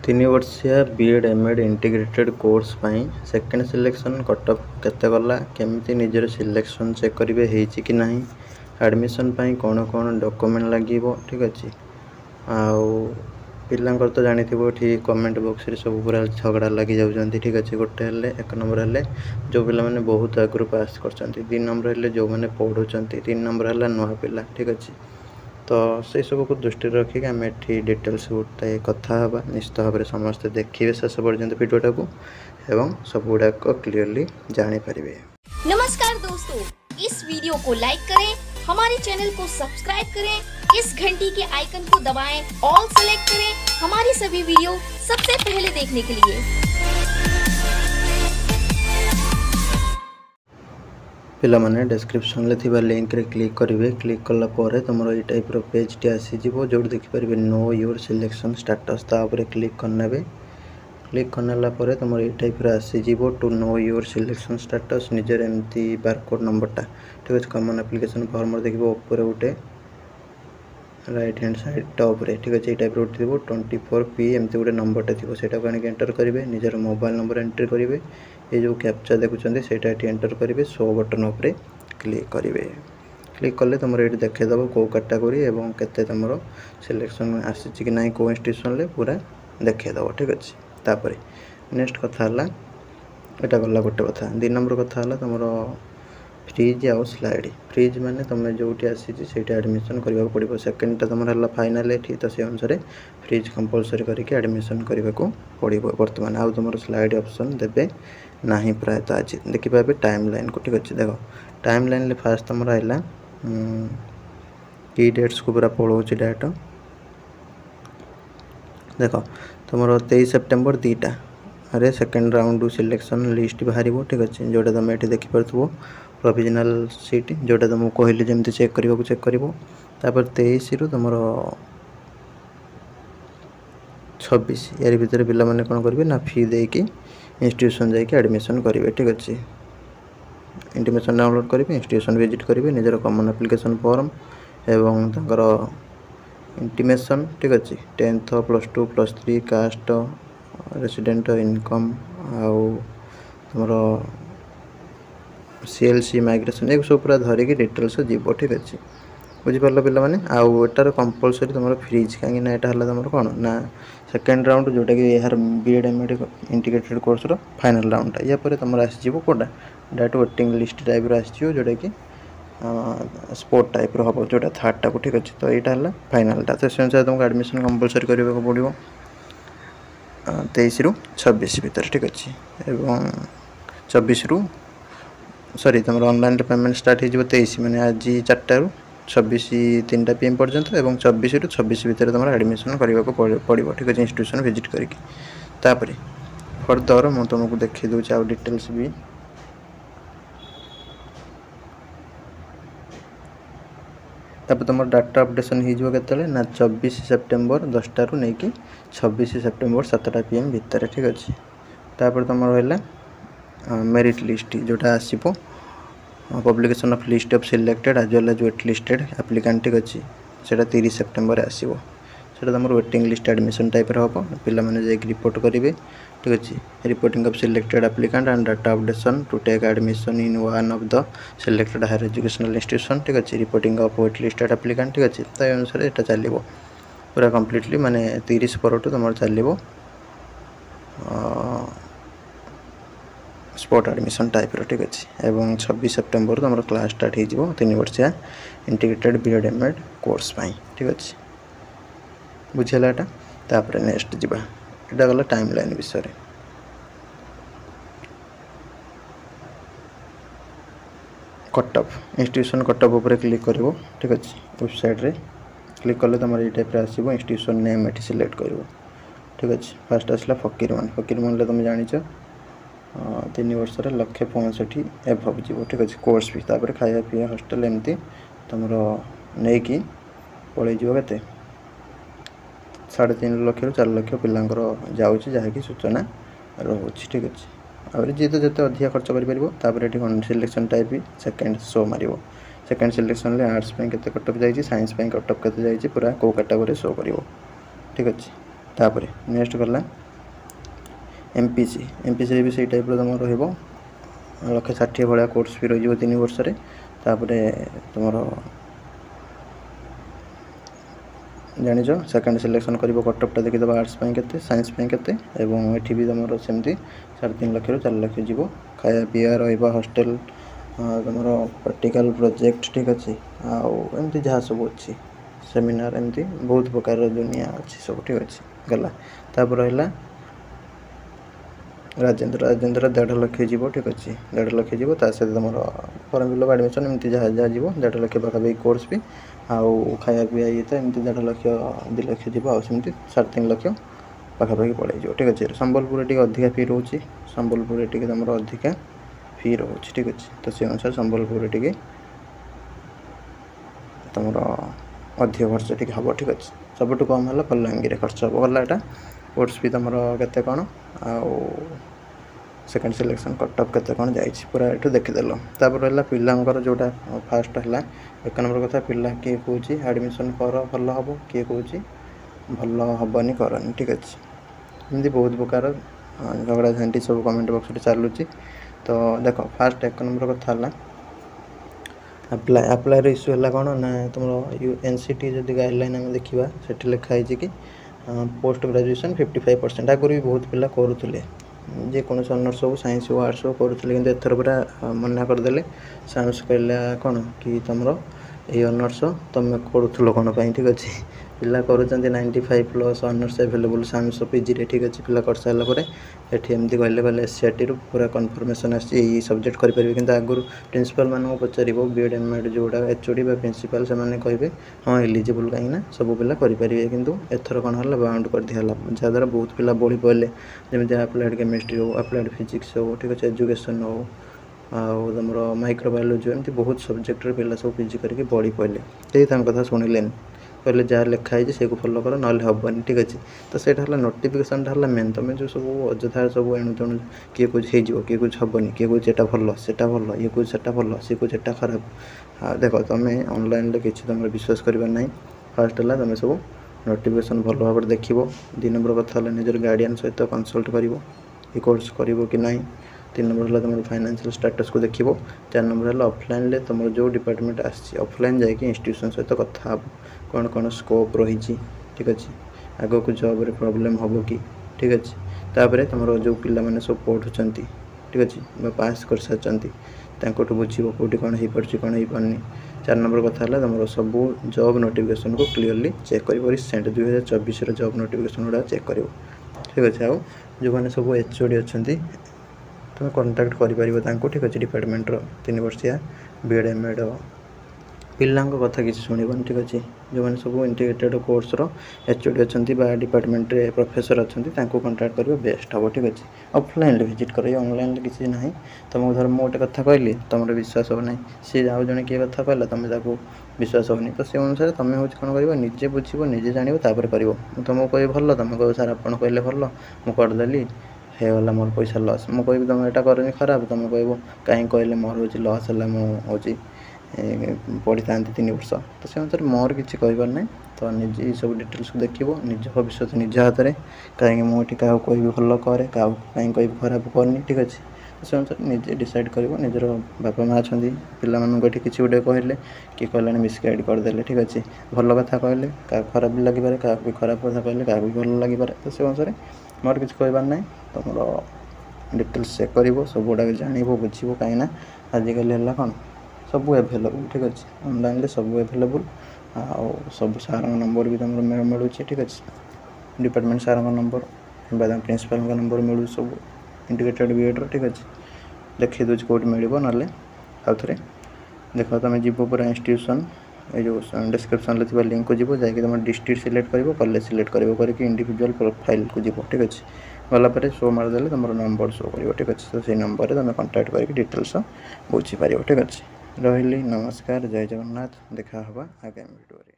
तीन वर्षिया BEd MEd integrated course पाई सेकेंड सिलेक्शन कटअफ केते गला केमिति निजर सिलेक्शन चेक करेंगे होईची कि नहीं एडमिशन पाई कौन कौन डॉक्यूमेंट लगे ठीक अच्छे आउ पिलांकर तो जानी ठीक कमेंट बॉक्स रे सब पूरा झगड़ा लगी जाउछंती ठीक अच्छे गोटे हेले एक नंबर हेले जो पिला माने बहुत आगु पास करछंती 3 नंबर हेले जो माने पढ़ुछंती 3 नंबर हेला नुआ पिला ठीक अच्छे तो से सब को दृष्टि रखिक आम एटी डिटेल्स गोटे कथा हाँ निश्चित भाव में समस्ते देखिए शेष पर्यंत भिडियोटा को एवं सब गुड़ाक क्लीयरली जानीपर। नमस्कार दोस्तों, इस वीडियो को लाइक करें, हमारे चैनल को सब्सक्राइब करें, इस घंटी के आइकन को दबाएं, ऑल सेलेक्ट करें हमारी सभी वीडियो सबसे पहले देखने के लिए। पिला माने डिस्क्रिप्शन ले लिंक रे क्लिक करेंगे। क्लिक कला परे तुम ये टाइप पेज टी आसीज जो देखिपारे नो योर सिलेक्शन स्टेटस तापर क्लिक करने। क्लिक करनेला तुम ये टाइप आसीज to know your selection status निजर एमती बारकोड नंबरटा ठीक अच्छे कॉमन एप्लिकेशन फॉर्म देखिए ऊपर गोटे राइट हैंड साइड टॉप रे ठीक अच्छे ये टाइप गोटे 24P एमती गोटे नंबरटा थी सेटा को एंटर करेंगे। निजर मोबाइल नंबर एंट्री करेंगे। ये जो कैप्चा देखुं सेटा एंटर करेंगे। शो बटन उपरे क्लिक करेंगे। क्लिक कले तुम ये देखीदेव कौ कैटेगोरी एवं केते तुम सिलेक्शन आसी कि ना कौ इंस्टीट्यूशन पूरा देखीदेव ठीक अच्छे। तापर नेक्स्ट कथा यहाँ गला गोटे कथा 2 नंबर कथा तुम फ्रिज आउ स्लाइड। फ्रिज माने तुम जो आसी एडमिशन करने को पड़ो। सेकेंडटा तुम है फाइनाल एठी तो से अनुसार फ्रिज कंपलसरी करके एडमिशन करने को पड़ो। बर्तमान आउ तुम स्लाइड ऑप्शन देवे ना प्रायतः आज देखिए टाइम लाइन को ठीक अच्छे। देख टाइम लाइन फास्ट तुम है की डेट्स को पूरा पलाऊँ डायरेक्ट देख तुम 23 सेप्टेम्बर 2टा अरे सेकेंड राउंड सिलेक्शन लिस्ट बाहर ठीक अच्छे जोटा तुम ये देखिपो प्रोविजनल सीट जोटा तुमको कहली जमी चेक करने चेक कर 23 रु तुम 26 यार भितर पिला माने कौन करेंगे ना फी देकी इंस्टीट्यूशन जाकि एडमिशन करेंगे ठीक अच्छे। इंटीमेशन डाउनलोड करेंगे इंस्टीट्यूशन विजिट करेंगे निजर कॉमन एप्लिकेशन फॉर्म एवं तंकर इंटीमेशन ठीक अच्छे 10th +2 +3 कास्ट रेसिडेंट इनकम आउ तुम CLC माइग्रेशन एक सब पूरा धरिकी डिटेल्स जीव ठीक अच्छे बुझीपार पे आउ एटार कंपलसरी तुम फ्रिज कहीं ना यहाँ तुम कौन ना सेकेंड राउंड जोटा कि यार BEd MEd integrated course final राउंडटा या तुम आसो कौटा डायरेक्ट वेटिंग लिस्ट टाइप आसो जोटा कि स्पोर्ट टाइप हम जोटा थर्डटा को ठीक अच्छे। तो यहाँ है फाइनालटा तो से अनुसार तुमको एडमिशन कंपलसरी करने को पड़ो 23 रु 26 भितर ठीक अच्छे एवं 24 रु सॉरी तुम ऑनलाइन पेमेंट स्टार्ट हो 23 मैंने आज 4टा रु 26 3टा PM पर्यंत एवं 24 रु 26 भितर तुम एडमिशन करने को पड़ो ठीक अच्छे इंस्टीट्यूशन विजिट करके। फर्दर मुझे तुमको देखी दूसरी आउ डिटेल्स भी तापर तुम डाटा अपडेशन हो ना 24 सेप्टेम्बर 10टा रु नहीं कि 26 सेप्टेम्बर 7टा PM भितर ठीक अच्छे। तापर तुम रहा मेरिट लिस्ट जोटा आसो publication of list of selected as well as wait listed applicant ठीक अच्छे से 30 सेप्टेम्बर आसो से तुम वेटिंग लिस्ट एडमिशन टाइप हम पिला माने जाकि रिपोर्ट करेंगे ठीक अच्छे। Reporting of selected applicant and data updation to take admission in one of the selected higher educational institution ठीक अच्छे। Reporting of wait listed applicant ठीक अच्छे तो अनुसार यहाँ चलो पूरा कम्प्लीटली माने 30 पर तुम चलो स्पोर्ट एडमिशन टाइप ठीक अच्छे एवं 26 सेप्टेम्बर तुम क्लास स्टार्ट हो 3 वर्षिया इंटीग्रेटेड बीएड एमएड कोर्स पाई ठीक अच्छे बुझेगा यहाँ। तापर नेक्स्ट जावा यहाँ गला टाइम लाइन विषय कटअफ इंस्टीट्यूशन कटअफ उपर क्लिक कर ठीक अच्छे। वेबसाइट रे क्लिक कले तुम ये टाइप आसो इंस्टीट्यूशन नेम ये सिलेक्ट कर ठीक अच्छे। फास्ट आसला फकीरमोहन तुम जाच 3 वर्ष 165 एभव जीव ठीक अच्छे कोर्स भी तापर खाया पीया हॉस्टल एमती तुम नहीं कि पलैज के 3.5 लाख रु 4 लाख पिलांकर जाऊँगी जहाँकि सूचना रोचे ठीक अच्छे। आगे जी तो जिते अधिक खर्च कर ये सिलेक्शन टाइप भी सेकेंड शो मार सेकेंड सिलेक्शन आर्ट्स के कटअफ जाइए साइंस कटअफ के पूरा कौ कैटेगोरी शो कर ठीक अच्छे। तापर नेक्स्ट गला एमपीसी भी सही टाइप तुम रहा 160 भाया कोर्स भी रही 3 वर्ष तापर तुम जानिछ सेकेंड सिलेक्शन कर कटअपटा देखीद आर्ट्स के साइंस के ये भी तुम सेमती 3.5 लाख रू 4 लाख जीव खाया पीया रहा हॉस्टल तुम प्रैक्टिकल प्रोजेक्ट ठीक अच्छे आमती जहाँ सब अच्छी सेमिनार एमती बहुत प्रकार दुनिया अच्छी सब ठीक अच्छे गला तापर रहा राजेंद्र 1.5 लाख जीव ठीक अच्छे 1.5 लाख जीव सहित तुम फॉर्म फिलअप एडमिशन एमती जहाँ जहाँ जीव 1.5 लाख पाखापाखि कोर्स भी आउ खाया पीया ये तो एमती 1.5 लाख 2 लाख जीव आमती 3.5 लाख पाखापाखि पड़े ठीक अच्छे संबलपुर टी अधिका फी रोचे संबलपुर टी तुम अधिका फी रोचे ठीक अच्छे तो से अनुसार संबलपुर टी तुम अधिक खर्च टी हम ठीक अच्छे सब कम है बलांगीर खर्च हम गला यहाँ कोर्स भी तुम के कौन आउ सेकेंड सिलेक्शन कटअप के कौन जा पूरा ये देखीदेल तापर रहा पिलांर जोटा फास्ट है 1 नंबर कथा पिला किए कौच एडमिशन कर भल हम किए कौच भल हेनी करनी ठीक अच्छे एमती बहुत प्रकार झगड़ा झांटी सब कमेंट बॉक्स चलुची तो देख फास्ट 1 नंबर कथा अप्लाई इश्यू है कौन ना तुम एनसीटी जब गाइडलाइन आम देखा से लिखाई कि पोस्ट ग्रेजुएशन 55% आगुरी भी बहुत पिला करुले जेकोसी ऑनर्स हो साइंस हो आर्ट्स हो करुले कि एथर पूरा मना करदे साइंस कहला कौन कि तुम ये ऑनर्स तुम करूल कौन ठीक अच्छे पिला करुँच 95+ ऑनर्स एवेलेबल साइंस पीजी ठीक अच्छे पिला कर सारापर ये एमती कहले एससीआरटी पूरा कन्फर्मेशन आसी सब्जेक्ट करेंगे कि आगुरी प्रिंसिपल मानक पचार बीएड एमएड जोड़ा एचओडी प्रिंसिपल से कहे हाँ एलिजिबल कहीं सब पिला करेंगे किंतु एथर कौन है बाउंड कर दिया जहाँद्वारा बहुत पिला बढ़ी पड़े जमी अप्लाइड केमिस्ट्री हो अप्लाइड फिजिक्स हो ठीक अच्छे एजुकेशन हो आउ तुम माइक्रोबायोलॉजी एमती बहुत सब्जेक्ट पिला सब पीजी करके बढ़ी पड़े कई कथा शुणिले कहले जहाँ लिखाई से फॉलो कर ना हेनी ठीक अच्छे तो सहीटा है नोटिफिकेशन है मेन तुम जो सब अजथा सब एणु तेणु किए कुछ हो किए कुछ हेनी किए कुछ एटा भल सेटा भल ये कुछ सेटा भल सी कुछ एटा खराब हाँ देख तुम ऑनलाइन किसी तुम विश्वास करना ना फास्ट है तुम सब नोटिफिकेशन भल भाव देख 2 नंबर कथा निजर गार्डियन सहित कंसल्ट कर कोर्स कर कि ना 3 नंबर है तुम फाइनेंशियल स्टेटस को देख 4 नंबर है ऑफलाइन तुम जो डिपार्टमेंट आसी ऑफलाइन जाकि इंस्टीट्यूशन सहित कथा कौन कौन स्कोप रही ठीक अच्छे आग को जॉब रे प्रॉब्लम हम कि ठीक अच्छे तापर तुम जो पिला माने सब पढ़ुं ठीक अच्छे पास कर सारी बुझे कौटी कौन हो पार्टी कौन हो पारनी 4 नंबर कथा है तुम सब जॉब नोटिफिकेशन को क्लीयरली चेक कर रिसेंट 2024 जॉब नोटिफिकेशन गुड़ा चेक कर ठीक अच्छे आउ जो मैंने सब एचओडी अच्छा तुम कंटाक्ट कर ठीक अच्छे डिपार्टमेंट 3 वर्षिया बीएड एमएड पिला कथा किसी शुणवन ठीक अच्छे जो मैंने सब इंटीग्रेटेड कोर्स एचओडी अच्छा डिपार्टमेंट रे प्रोफेसर अच्छा कंटाक्ट कर बेस्ट हम ठीक अच्छे ऑफलाइन विजिट कर ऑनलाइन किसी ना तुमको धर मुझे गोटे कथा कहली तुम विश्वास हो ना सी आउ जड़े किए कथा कहला तुम विश्वास होनी तो से अनुसार तुम हूँ कौन कर निजे बुझे निजे जान तापर कर तुमको कह भल तुम कह सार आप कहले भल मुझेदेली होगला मोर पैसा लॉस मुझे कह तुम यहाँ करनी खराब तुम कह कहीं कहले मोर हूँ लॉस है मुझे पढ़ी था 3 वर्ष तो से अनुसार मोर किसी कहबार ना तो निजे सब डिटेल्स को देख निज भविष्य निज हाथ में कहीं मुझे क्या कह भल कै कहीं कह खराब करनी ठीक अच्छे से अनुसार निजे डिसाइड कर निजर बापा माँ अच्छा पिला मानी किसी गोटे कहले कि कहला मिसगाइड करदे ठीक अच्छे भल कथा कहले क्या खराब भी लगे क्या खराब कथा कहले क्या भल लगे तो से अनुसार मोर किसी कहबार ना तुम डिटेल्स चेक कर सब गुड़ाक जान बुझे कहीं आजिकल है कौन सब एभेलेबल ठीक अच्छे ऑनलाइन सब एभेलेबल आउ सब सार नंबर भी तुम मिलूँ ठीक अच्छे डिपार्टमेंट सार नंबर कि प्रिंसिपल नंबर मिलू सब इंटीग्रेटेड बीएड ठीक अच्छे देखी दूसरी कौट मिल ना आउ थे देख तुम जीव पूरा इंस्टीट्यूशन ये जो डिस्क्रिप्शन थी लिंक को जीव जाकि तुम डिस्ट्रिक्ट सिलेक्ट कर कॉलेज सिलेक्ट करके इंडिविजुअल प्रोफाइल को जीव ठीक अच्छे गलापर शो मारदे तुम नंबर शो कर ठीक अच्छे तो सही नंबर तुम कंटाक्ट करके डिटेल्स बुझीपार ठीक अच्छे रही नमस्कार जय जगन्नाथ देखा आगामी वीडियो।